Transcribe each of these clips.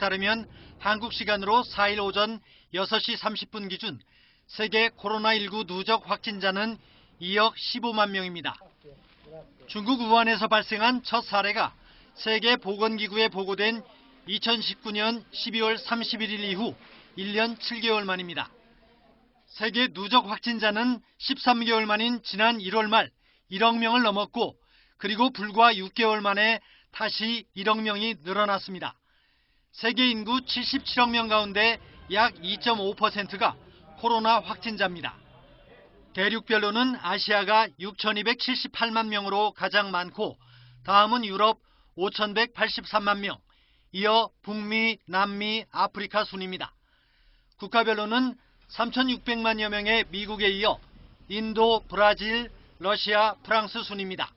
따르면 한국 시간으로 4일 오전 6시 30분 기준 세계 코로나19 누적 확진자는 2억 15만 명입니다. 중국 우한에서 발생한 첫 사례가 세계보건기구에 보고된 2019년 12월 31일 이후 1년 7개월 만입니다. 세계 누적 확진자는 13개월 만인 지난 1월 말 1억 명을 넘었고 그리고 불과 6개월 만에 다시 1억 명이 늘어났습니다. 세계 인구 77억 명 가운데 약 2.5%가 코로나 확진자입니다. 대륙별로는 아시아가 6,278만 명으로 가장 많고 다음은 유럽 5,183만 명, 이어 북미, 남미, 아프리카 순입니다. 국가별로는 3,600만여 명의 미국에 이어 인도, 브라질, 러시아, 프랑스 순입니다.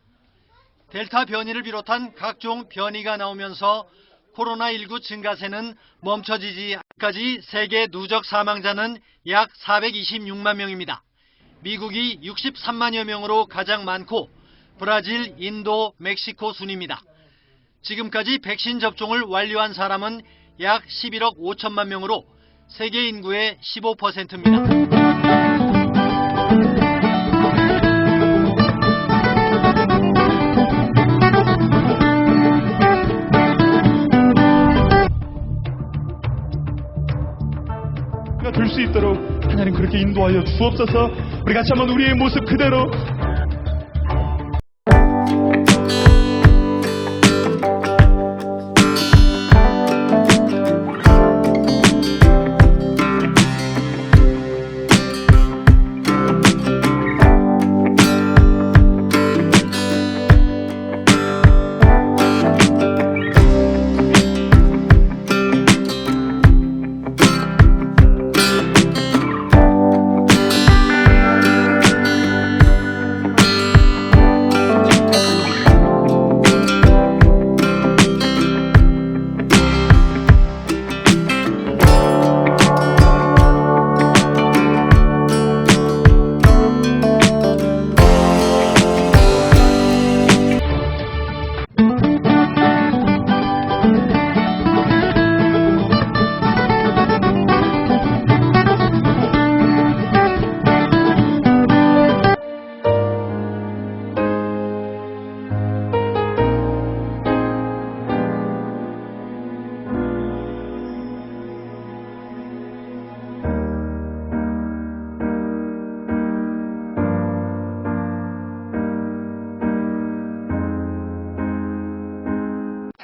델타 변이를 비롯한 각종 변이가 나오면서 코로나19 증가세는 멈춰지지 않기까지 세계 누적 사망자는 약 426만 명입니다. 미국이 63만여 명으로 가장 많고 브라질, 인도, 멕시코 순입니다. 지금까지 백신 접종을 완료한 사람은 약 11억 5천만 명으로 세계 인구의 15%입니다. 될 수 있도록 하나님 그렇게 인도하여 주옵소서. 우리 같이 한번 우리의 모습 그대로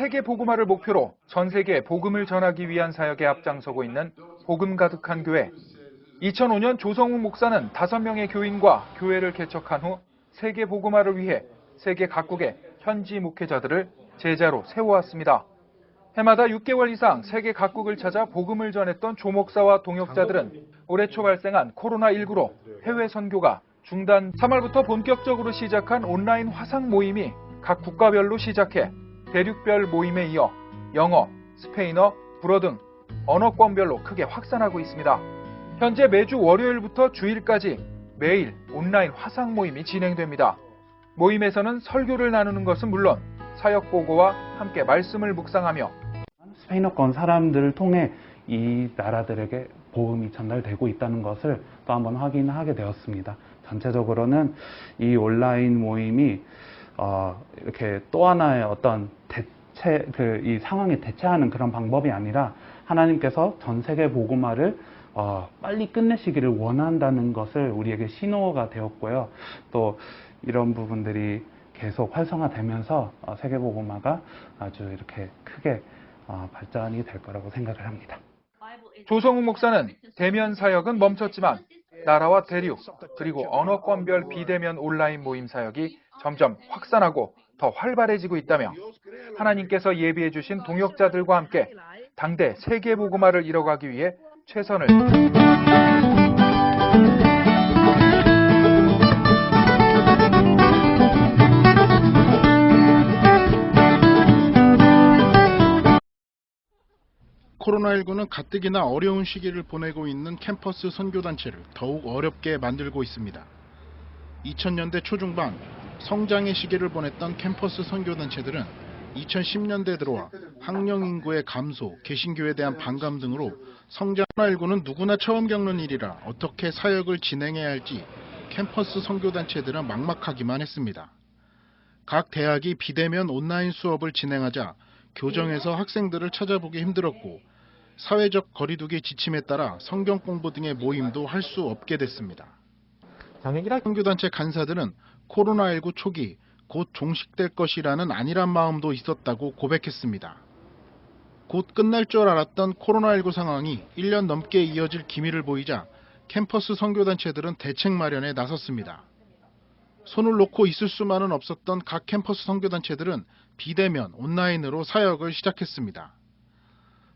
세계 복음화를 목표로 전 세계에 복음을 전하기 위한 사역에 앞장서고 있는 복음 가득한 교회. 2005년 조성욱 목사는 5명의 교인과 교회를 개척한 후 세계 복음화를 위해 세계 각국의 현지 목회자들을 제자로 세워왔습니다. 해마다 6개월 이상 세계 각국을 찾아 복음을 전했던 조 목사와 동역자들은 올해 초 발생한 코로나19로 해외 선교가 중단, 3월부터 본격적으로 시작한 온라인 화상 모임이 각 국가별로 시작해 대륙별 모임에 이어 영어, 스페인어, 불어 등 언어권별로 크게 확산하고 있습니다. 현재 매주 월요일부터 주일까지 매일 온라인 화상 모임이 진행됩니다. 모임에서는 설교를 나누는 것은 물론 사역 보고와 함께 말씀을 묵상하며 스페인어권 사람들을 통해 이 나라들에게 복음이 전달되고 있다는 것을 또 한번 확인하게 되었습니다. 전체적으로는 이 온라인 모임이 이렇게 또 하나의 어떤 이 상황에 대처하는 그런 방법이 아니라 하나님께서 전 세계 복음화를 빨리 끝내시기를 원한다는 것을 우리에게 신호가 되었고요. 또 이런 부분들이 계속 활성화되면서 세계 복음화가 아주 이렇게 크게 발전이 될 거라고 생각을 합니다. 조성욱 목사는 대면 사역은 멈췄지만 나라와 대륙 그리고 언어권별 비대면 온라인 모임 사역이 점점 확산하고 더 활발해지고 있다며 하나님께서 예비해 주신 동역자들과 함께 당대 세계 복음화를 이뤄가기 위해 최선을 코로나19는 가뜩이나 어려운 시기를 보내고 있는 캠퍼스 선교단체를 더욱 어렵게 만들고 있습니다. 2000년대 초중반 성장의 시기를 보냈던 캠퍼스 선교단체들은 2010년대 들어와 학령 인구의 감소, 개신교에 대한 반감 등으로 성장. 코로나19는 누구나 처음 겪는 일이라 어떻게 사역을 진행해야 할지 캠퍼스 선교단체들은 막막하기만 했습니다. 각 대학이 비대면 온라인 수업을 진행하자 교정에서 학생들을 찾아보기 힘들었고 사회적 거리두기 지침에 따라 성경 공부 등의 모임도 할 수 없게 됐습니다. 선교단체 간사들은 코로나19 초기 곧 종식될 것이라는 안일한 마음도 있었다고 고백했습니다. 곧 끝날 줄 알았던 코로나19 상황이 1년 넘게 이어질 기미를 보이자 캠퍼스 선교단체들은 대책 마련에 나섰습니다. 손을 놓고 있을 수만은 없었던 각 캠퍼스 선교단체들은 비대면 온라인으로 사역을 시작했습니다.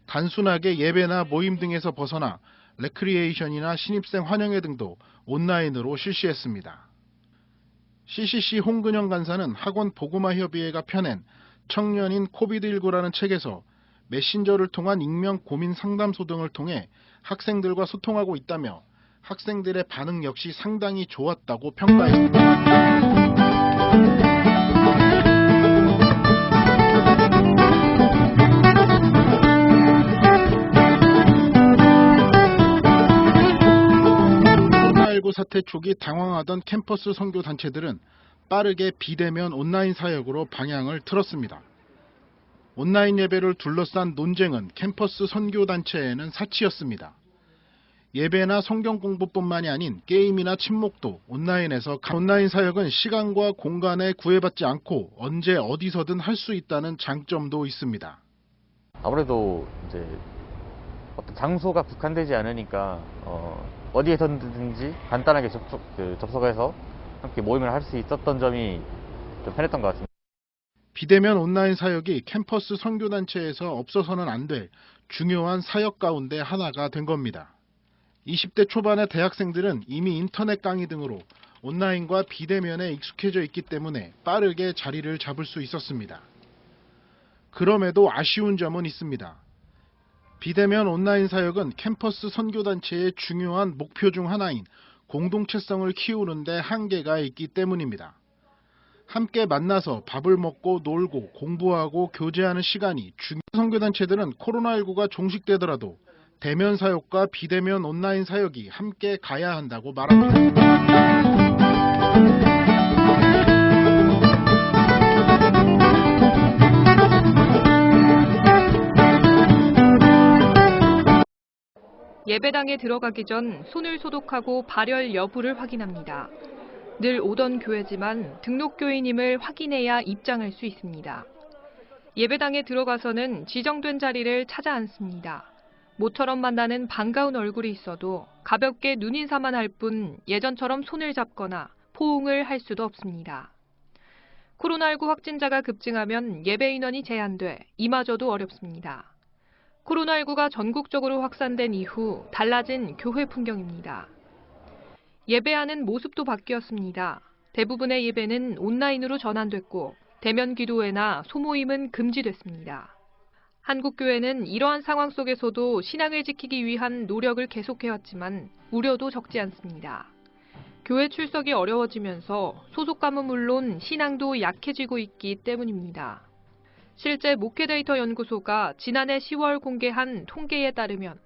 단순하게 예배나 모임 등에서 벗어나 레크리에이션이나 신입생 환영회 등도 온라인으로 실시했습니다. CCC 홍근영 간사는 학원 복음화 협의회가 펴낸 청년인 코비드19라는 책에서 메신저를 통한 익명 고민 상담소 등을 통해 학생들과 소통하고 있다며 학생들의 반응 역시 상당히 좋았다고 평가했습니다. 코로나19 사태 초기 당황하던 캠퍼스 선교 단체들은 빠르게 비대면 온라인 사역으로 방향을 틀었습니다. 온라인 예배를 둘러싼 논쟁은 캠퍼스 선교 단체에는 사치였습니다. 예배나 성경 공부뿐만이 아닌 게임이나 친목도 온라인에서 온라인 사역은 시간과 공간에 구애받지 않고 언제 어디서든 할 수 있다는 장점도 있습니다. 아무래도 이제 어떤 장소가 국한되지 않으니까 어디에서든지 간단하게 접속해서 함께 모임을 할 수 있었던 점이 좀 편했던 것 같습니다. 비대면 온라인 사역이 캠퍼스 선교단체에서 없어서는 안 될 중요한 사역 가운데 하나가 된 겁니다. 20대 초반의 대학생들은 이미 인터넷 강의 등으로 온라인과 비대면에 익숙해져 있기 때문에 빠르게 자리를 잡을 수 있었습니다. 그럼에도 아쉬운 점은 있습니다. 비대면 온라인 사역은 캠퍼스 선교단체의 중요한 목표 중 하나인 공동체성을 키우는 데 한계가 있기 때문입니다. 함께 만나서 밥을 먹고 놀고 공부하고 교제하는 시간이 중요한 선교단체들은 코로나19가 종식되더라도 대면 사역과 비대면 온라인 사역이 함께 가야 한다고 말합니다. 예배당에 들어가기 전 손을 소독하고 발열 여부를 확인합니다. 늘 오던 교회지만 등록교인임을 확인해야 입장할 수 있습니다. 예배당에 들어가서는 지정된 자리를 찾아 앉습니다. 모처럼 만나는 반가운 얼굴이 있어도 가볍게 눈인사만 할 뿐 예전처럼 손을 잡거나 포옹을 할 수도 없습니다. 코로나19 확진자가 급증하면 예배 인원이 제한돼 이마저도 어렵습니다. 코로나19가 전국적으로 확산된 이후 달라진 교회 풍경입니다. 예배하는 모습도 바뀌었습니다. 대부분의 예배는 온라인으로 전환됐고 대면 기도회나 소모임은 금지됐습니다. 한국교회는 이러한 상황 속에서도 신앙을 지키기 위한 노력을 계속해왔지만 우려도 적지 않습니다. 교회 출석이 어려워지면서 소속감은 물론 신앙도 약해지고 있기 때문입니다. 실제 목회데이터 연구소가 지난해 10월 공개한 통계에 따르면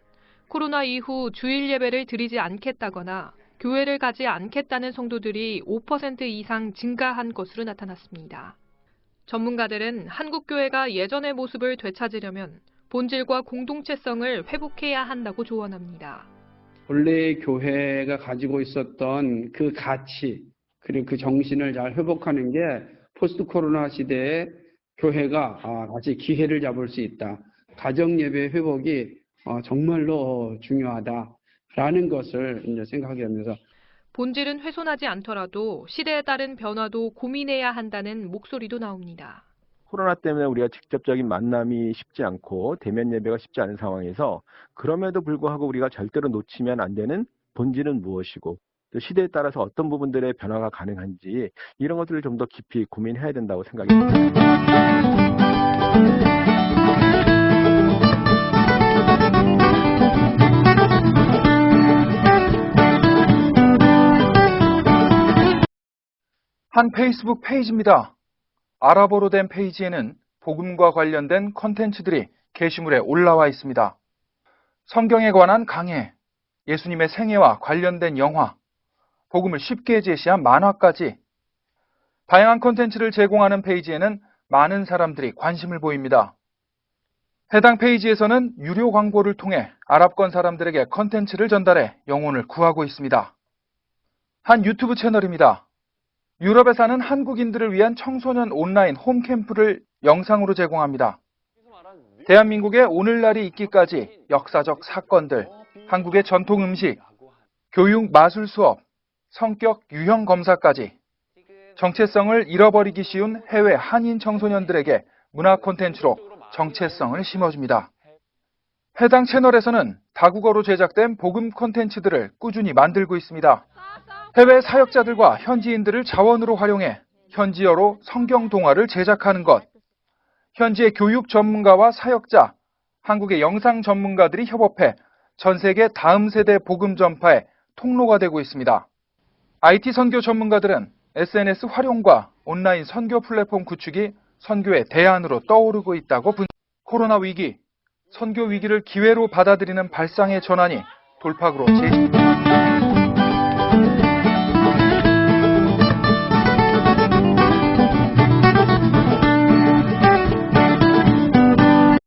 코로나 이후 주일 예배를 드리지 않겠다거나 교회를 가지 않겠다는 성도들이 5% 이상 증가한 것으로 나타났습니다. 전문가들은 한국교회가 예전의 모습을 되찾으려면 본질과 공동체성을 회복해야 한다고 조언합니다. 본래의 교회가 가지고 있었던 그 가치 그리고 그 정신을 잘 회복하는 게 포스트 코로나 시대에 교회가 다시 기회를 잡을 수 있다. 가정예배 회복이 정말로 중요하다라는 것을 이제 생각하게 되면서 본질은 훼손하지 않더라도 시대에 따른 변화도 고민해야 한다는 목소리도 나옵니다. 코로나 때문에 우리가 직접적인 만남이 쉽지 않고 대면 예배가 쉽지 않은 상황에서 그럼에도 불구하고 우리가 절대로 놓치면 안 되는 본질은 무엇이고 또 시대에 따라서 어떤 부분들의 변화가 가능한지 이런 것들을 좀 더 깊이 고민해야 된다고 생각합니다. 한 페이스북 페이지입니다. 아랍어로 된 페이지에는 복음과 관련된 콘텐츠들이 게시물에 올라와 있습니다. 성경에 관한 강해, 예수님의 생애와 관련된 영화, 복음을 쉽게 제시한 만화까지 다양한 콘텐츠를 제공하는 페이지에는 많은 사람들이 관심을 보입니다. 해당 페이지에서는 유료 광고를 통해 아랍권 사람들에게 콘텐츠를 전달해 영혼을 구하고 있습니다. 한 유튜브 채널입니다. 유럽에 사는 한국인들을 위한 청소년 온라인 홈캠프를 영상으로 제공합니다. 대한민국의 오늘날이 있기까지 역사적 사건들, 한국의 전통 음식, 교육 마술 수업, 성격 유형 검사까지 정체성을 잃어버리기 쉬운 해외 한인 청소년들에게 문화 콘텐츠로 정체성을 심어줍니다. 해당 채널에서는 다국어로 제작된 복음 콘텐츠들을 꾸준히 만들고 있습니다. 해외 사역자들과 현지인들을 자원으로 활용해 현지어로 성경 동화를 제작하는 것, 현지의 교육 전문가와 사역자, 한국의 영상 전문가들이 협업해 전 세계 다음 세대 복음 전파의 통로가 되고 있습니다. IT 선교 전문가들은 SNS 활용과 온라인 선교 플랫폼 구축이 선교의 대안으로 떠오르고 있다고 코로나 위기, 선교 위기를 기회로 받아들이는 발상의 전환이 돌파구로 제시됩니다.